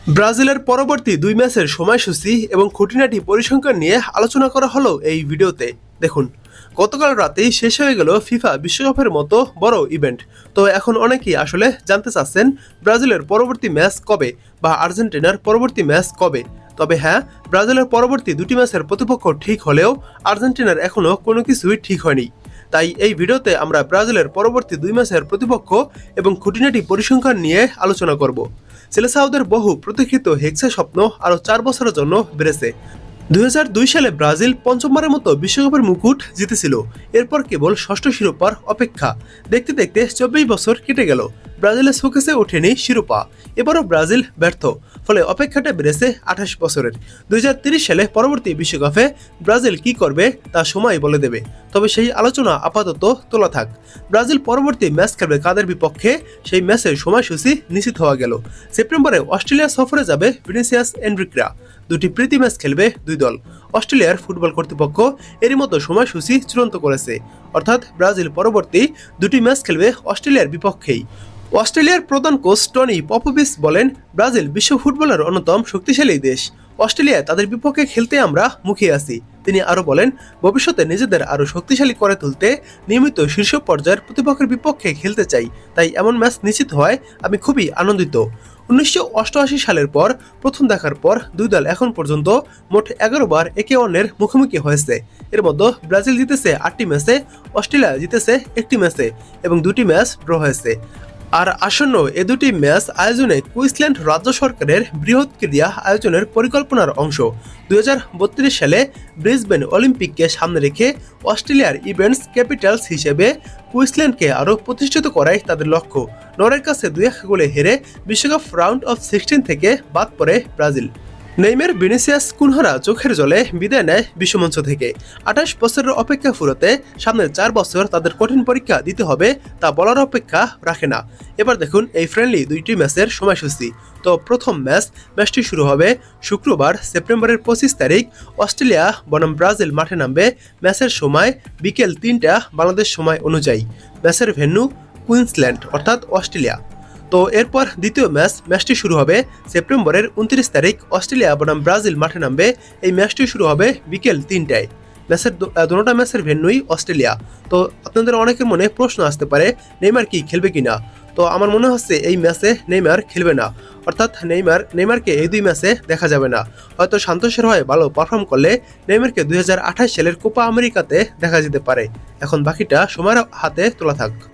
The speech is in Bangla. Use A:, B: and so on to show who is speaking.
A: ব্রাজিলের পরবর্তী দুই ম্যাচের সময়সূচি এবং খুঁটিনাটি পরিসংখ্যান নিয়ে আলোচনা করা হলো এই ভিডিওতে। দেখুন, গতকাল রাতেই শেষ হয়ে গেল ফিফা বিশ্বকাপের মতো বড় ইভেন্ট। তো এখন অনেকেই আসলে জানতে চাচ্ছেন ব্রাজিলের পরবর্তী ম্যাচ কবে বা আর্জেন্টিনার পরবর্তী ম্যাচ কবে। তবে হ্যাঁ, ব্রাজিলের পরবর্তী দুটি ম্যাচের প্রতিপক্ষ ঠিক হলেও আর্জেন্টিনার এখনও কোনো কিছুই ঠিক হয়নি। তাই এই ভিডিওতে আমরা ব্রাজিলের পরবর্তী দুই ম্যাচের প্রতিপক্ষ এবং খুঁটিনাটি পরিসংখ্যান নিয়ে আলোচনা করব। সেলেসাওদের বহু প্রতীক্ষিত হেক্সা স্বপ্ন আরও 4 বছরের জন্য বেড়েছে। 2002 সালে ব্রাজিল পঞ্চমবারের মতো বিশ্বকাপের মুকুট জিতেছিল। এরপর কেবল ষষ্ঠ শিরোপার অপেক্ষা। দেখতে দেখতে 24 বছর কেটে গেল, ব্রাজিলের শোকেসে ওঠেনি শিরোপা। এবারও ব্রাজিল ব্যর্থ, ফলে অপেক্ষাটা বেড়েছে 28 বছরের। 2030 সালে পরবর্তী বিশ্বকাপে ব্রাজিল কি করবে তা সময় বলে দেবে। তবে সেই আলোচনা আপাতত তোলা থাক। ব্রাজিল পরবর্তী ম্যাচ খেলবে কাদের বিপক্ষে, সেই ম্যাচের সময়সূচি নিশ্চিত হওয়া গেল। সেপ্টেম্বরে অস্ট্রেলিয়া সফরে যাবে ভিনিসিয়াস এনরিকরা। দুটি প্রীতি ম্যাচ খেলবে দুই দল। অস্ট্রেলিয়ার ফুটবল কর্তৃপক্ষ এরই মতো সময়সূচি চূড়ান্ত করেছে, অর্থাৎ ব্রাজিল পরবর্তী দুটি ম্যাচ খেলবে অস্ট্রেলিয়ার বিপক্ষেই। অস্ট্রেলিয়ার প্রধান কোচ টনি পপোভিচ বলেন, ব্রাজিল বিশ্ব ফুটবলের অন্যতম শক্তিশালী দেশ। অস্ট্রেলিয়ায় তাদের বিপক্ষে খেলতে আমরা মুখিয়ে আছি। তিনি আরও বলেন, ভবিষ্যতে নিজেদের আরও শক্তিশালী করে তুলতে নিয়মিত শীর্ষ পর্যায়ের প্রতিপক্ষের বিপক্ষে খেলতে চাই। তাই এমন ম্যাচ নিশ্চিত হয় আমি খুবই আনন্দিত। 1988 সালের পর প্রথম দেখার পর দুই দল এখন পর্যন্ত মোট 11 বার একে অন্যের মুখোমুখি হয়েছে। এর মধ্যে ব্রাজিল জিতেছে 8টি ম্যাচে, অস্ট্রেলিয়া জিতেছে 1টি ম্যাচে এবং 2টি ম্যাচ ড্র হয়েছে। আর আসন্ন এ দুটি ম্যাচ আয়োজনে কুইন্সল্যান্ড রাজ্য সরকারের বৃহৎ ক্রীড়া আয়োজনের পরিকল্পনার অংশ। 2032 সালে ব্রিসবেন অলিম্পিককে সামনে রেখে অস্ট্রেলিয়ার ইভেন্টস ক্যাপিটালস হিসেবে কুইন্সল্যান্ডকে আরও প্রতিষ্ঠিত করাই তাদের লক্ষ্য। নরওয়ের কাছে 2-1 গোলে হেরে বিশ্বকাপ রাউন্ড অফ 16 থেকে বাদ পড়ে ব্রাজিল। নেইমার ভিনিসিয়াস কুনহারা চোখের জলে বিদায় নেয় বিশ্বমঞ্চ থেকে। 28 বছরের অপেক্ষা ফুরোতে সামনের 4 বছর তাদের কঠিন পরীক্ষা দিতে হবে তা বলার অপেক্ষা রাখে না। এবার দেখুন এই ফ্রেন্ডলি দুইটি ম্যাচের সময়সূচি। তো প্রথম ম্যাচটি শুরু হবে শুক্রবার সেপ্টেম্বরের 25 তারিখ। অস্ট্রেলিয়া বনাম ব্রাজিল মাঠে নামবে। ম্যাচের সময় বিকেল 3টা বাংলাদেশ সময় অনুযায়ী। ম্যাচের ভেন্যু কুইন্সল্যান্ড অর্থাৎ অস্ট্রেলিয়া। তো এরপর দ্বিতীয় ম্যাচটি শুরু হবে সেপ্টেম্বরের 29 তারিখ। অস্ট্রেলিয়া বনাম ব্রাজিল মাঠে নামবে। এই ম্যাচটি শুরু হবে বিকেল 3টায়। দুটোটা ম্যাচের ভেন্যুই অস্ট্রেলিয়া। তো আপনাদের অনেকের মনে প্রশ্ন আসতে পারে, নেইমার কি খেলবে কিনা। তো আমার মনে হচ্ছে এই ম্যাচে নেইমার খেলবে না, অর্থাৎ নেইমারকে এই দুই ম্যাচে দেখা যাবে না। হয়তো সান্তোসের হয়ে ভালো পারফর্ম করলে নেইমারকে 2028 সালের কোপা আমেরিকাতে দেখা যেতে পারে। এখন বাকিটা সময়ের হাতে তোলা থাক।